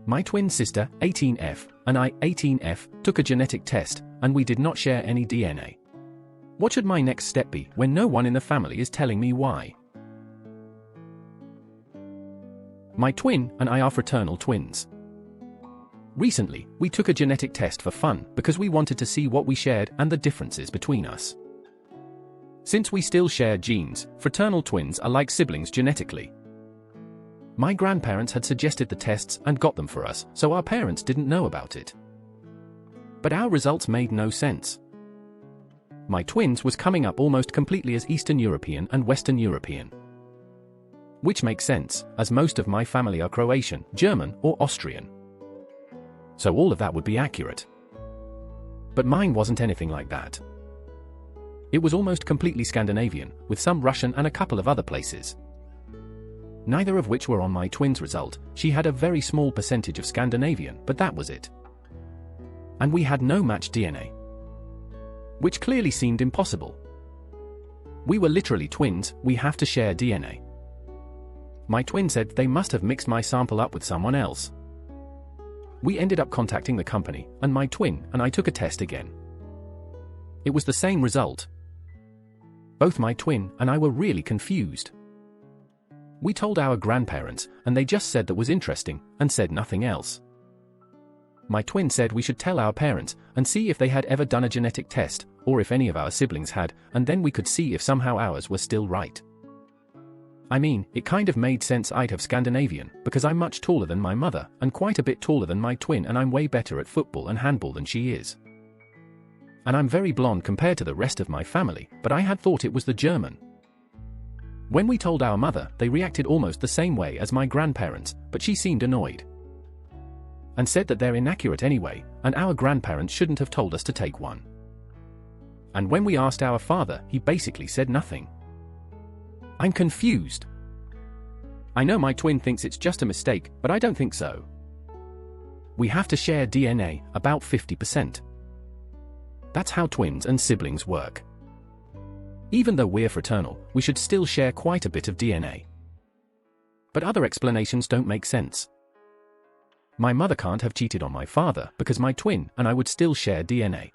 My twin sister, 18F, and I, 18F, took a genetic test, and we did not share any DNA. What should my next step be when no one in the family is telling me why? My twin and I are fraternal twins. Recently, we took a genetic test for fun because we wanted to see what we shared and the differences between us. Since we still share genes, fraternal twins are like siblings genetically. My grandparents had suggested the tests and got them for us, so our parents didn't know about it. But our results made no sense. My twins was coming up almost completely as Eastern European and Western European. Which makes sense, as most of my family are Croatian, German, or Austrian. So all of that would be accurate. But mine wasn't anything like that. It was almost completely Scandinavian, with some Russian and a couple of other places. Neither of which were on my twin's result. She had a very small percentage of Scandinavian, but that was it. And we had no matched DNA. Which clearly seemed impossible. We were literally twins, we have to share DNA. My twin said they must have mixed my sample up with someone else. We ended up contacting the company, and my twin and I took a test again. It was the same result. Both my twin and I were really confused. We told our grandparents, and they just said that was interesting, and said nothing else. My twin said we should tell our parents, and see if they had ever done a genetic test, or if any of our siblings had, and then we could see if somehow ours were still right. I mean, it kind of made sense I'd have Scandinavian, because I'm much taller than my mother, and quite a bit taller than my twin, and I'm way better at football and handball than she is. And I'm very blonde compared to the rest of my family, but I had thought it was the German. When we told our mother, they reacted almost the same way as my grandparents, but she seemed annoyed. And said that they're inaccurate anyway, and our grandparents shouldn't have told us to take one. And when we asked our father, he basically said nothing. I'm confused. I know my twin thinks it's just a mistake, but I don't think so. We have to share DNA, about 50%. That's how twins and siblings work. Even though we're fraternal, we should still share quite a bit of DNA. But other explanations don't make sense. My mother can't have cheated on my father because my twin and I would still share DNA.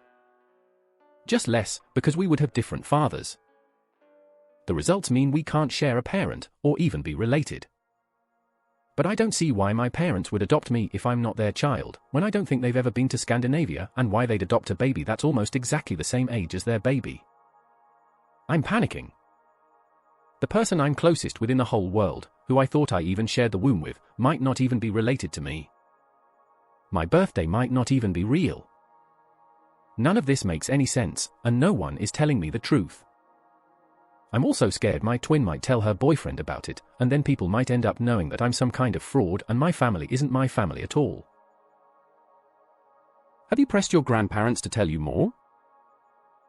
Just less, because we would have different fathers. The results mean we can't share a parent, or even be related. But I don't see why my parents would adopt me if I'm not their child, when I don't think they've ever been to Scandinavia, and why they'd adopt a baby that's almost exactly the same age as their baby. I'm panicking. The person I'm closest with in the whole world, who I thought I even shared the womb with, might not even be related to me. My birthday might not even be real. None of this makes any sense, and no one is telling me the truth. I'm also scared my twin might tell her boyfriend about it, and then people might end up knowing that I'm some kind of fraud and my family isn't my family at all. Have you pressed your grandparents to tell you more?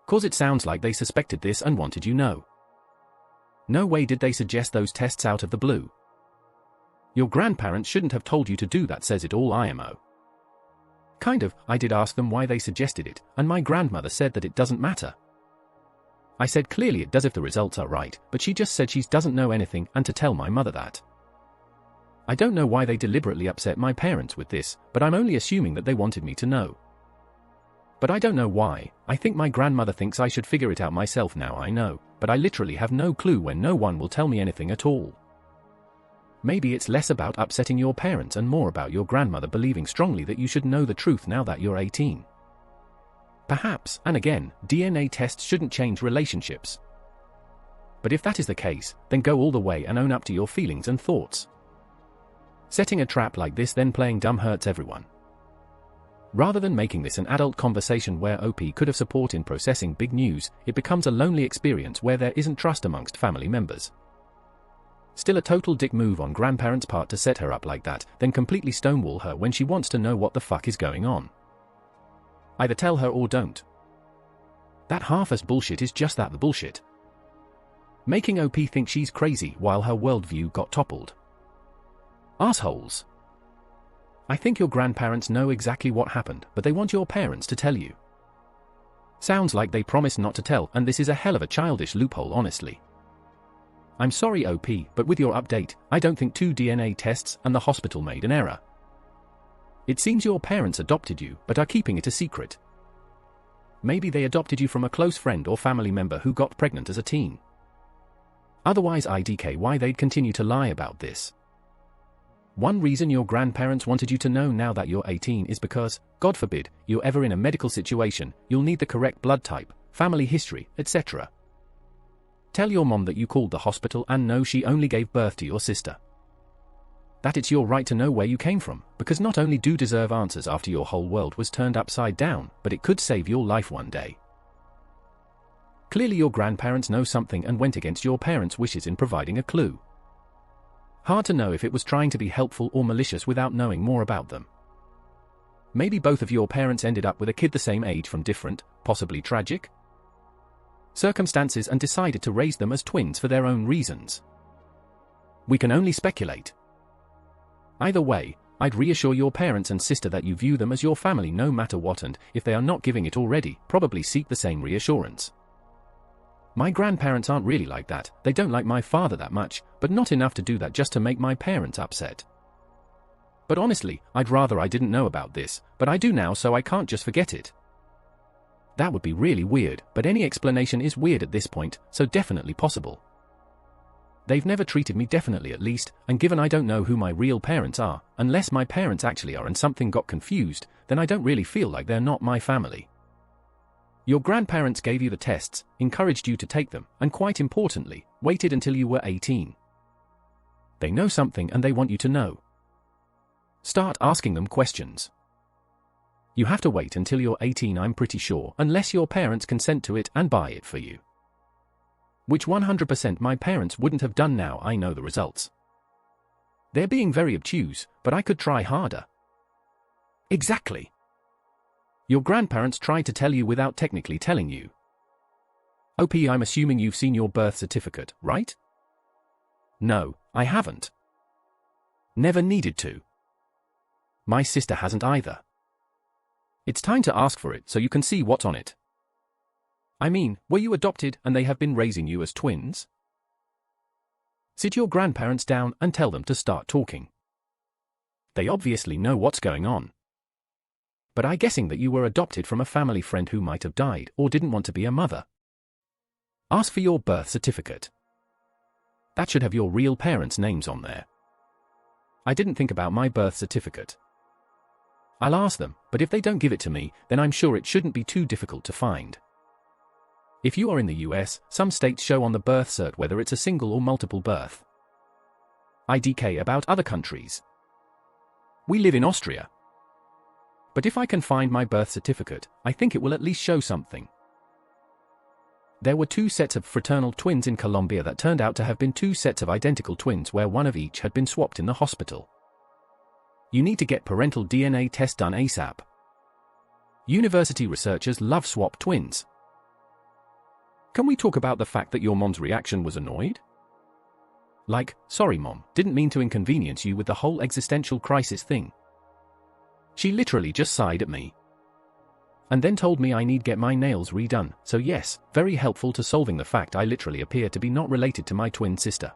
'Cause it sounds like they suspected this and wanted you know. No way did they suggest those tests out of the blue. Your grandparents shouldn't have told you to do that, says it all IMO. Kind of, I did ask them why they suggested it, and my grandmother said that it doesn't matter. I said clearly it does if the results are right, but she just said she doesn't know anything and to tell my mother that. I don't know why they deliberately upset my parents with this, but I'm only assuming that they wanted me to know. But I don't know why. I think my grandmother thinks I should figure it out myself now. I know, but I literally have no clue when no one will tell me anything at all. Maybe it's less about upsetting your parents and more about your grandmother believing strongly that you should know the truth now that you're 18. Perhaps, and again, DNA tests shouldn't change relationships. But if that is the case, then go all the way and own up to your feelings and thoughts. Setting a trap like this then playing dumb hurts everyone. Rather than making this an adult conversation where OP could have support in processing big news, it becomes a lonely experience where there isn't trust amongst family members. Still a total dick move on grandparents' part to set her up like that, then completely stonewall her when she wants to know what the fuck is going on. Either tell her or don't. That half-assed bullshit is just that, the bullshit. Making OP think she's crazy while her worldview got toppled. Assholes. I think your grandparents know exactly what happened, but they want your parents to tell you. Sounds like they promised not to tell, and this is a hell of a childish loophole, honestly. I'm sorry OP, but with your update, I don't think 2 DNA tests and the hospital made an error. It seems your parents adopted you but are keeping it a secret. Maybe they adopted you from a close friend or family member who got pregnant as a teen. Otherwise IDK why they'd continue to lie about this. One reason your grandparents wanted you to know now that you're 18 is because, God forbid, you're ever in a medical situation, you'll need the correct blood type, family history, etc. Tell your mom that you called the hospital and know she only gave birth to your sister. That it's your right to know where you came from, because not only do you deserve answers after your whole world was turned upside down, but it could save your life one day. Clearly your grandparents know something and went against your parents' wishes in providing a clue. Hard to know if it was trying to be helpful or malicious without knowing more about them. Maybe both of your parents ended up with a kid the same age from different, possibly tragic, circumstances and decided to raise them as twins for their own reasons. We can only speculate. Either way, I'd reassure your parents and sister that you view them as your family no matter what, and if they are not giving it already, probably seek the same reassurance. My grandparents aren't really like that, they don't like my father that much, but not enough to do that just to make my parents upset. But honestly, I'd rather I didn't know about this, but I do now so I can't just forget it. That would be really weird, but any explanation is weird at this point, so definitely possible. They've never treated me definitely at least, and given I don't know who my real parents are, unless my parents actually are and something got confused, then I don't really feel like they're not my family. Your grandparents gave you the tests, encouraged you to take them, and quite importantly, waited until you were 18. They know something and they want you to know. Start asking them questions. You have to wait until you're 18, I'm pretty sure, unless your parents consent to it and buy it for you. Which 100% my parents wouldn't have done now I know the results. They're being very obtuse, but I could try harder. Exactly. Your grandparents tried to tell you without technically telling you. OP, I'm assuming you've seen your birth certificate, right? No, I haven't. Never needed to. My sister hasn't either. It's time to ask for it so you can see what's on it. I mean, were you adopted and they have been raising you as twins? Sit your grandparents down and tell them to start talking. They obviously know what's going on. But I'm guessing that you were adopted from a family friend who might have died or didn't want to be a mother. Ask for your birth certificate. That should have your real parents' names on there. I didn't think about my birth certificate. I'll ask them, but if they don't give it to me, then I'm sure it shouldn't be too difficult to find. If you are in the US, some states show on the birth cert whether it's a single or multiple birth. IDK about other countries. We live in Austria. But if I can find my birth certificate, I think it will at least show something. There were 2 sets of fraternal twins in Colombia that turned out to have been 2 sets of identical twins where one of each had been swapped in the hospital. You need to get parental DNA test done ASAP. University researchers love swap twins. Can we talk about the fact that your mom's reaction was annoyed? Like, sorry mom, didn't mean to inconvenience you with the whole existential crisis thing. She literally just sighed at me. And then told me I need get my nails redone, so yes, very helpful to solving the fact I literally appear to be not related to my twin sister.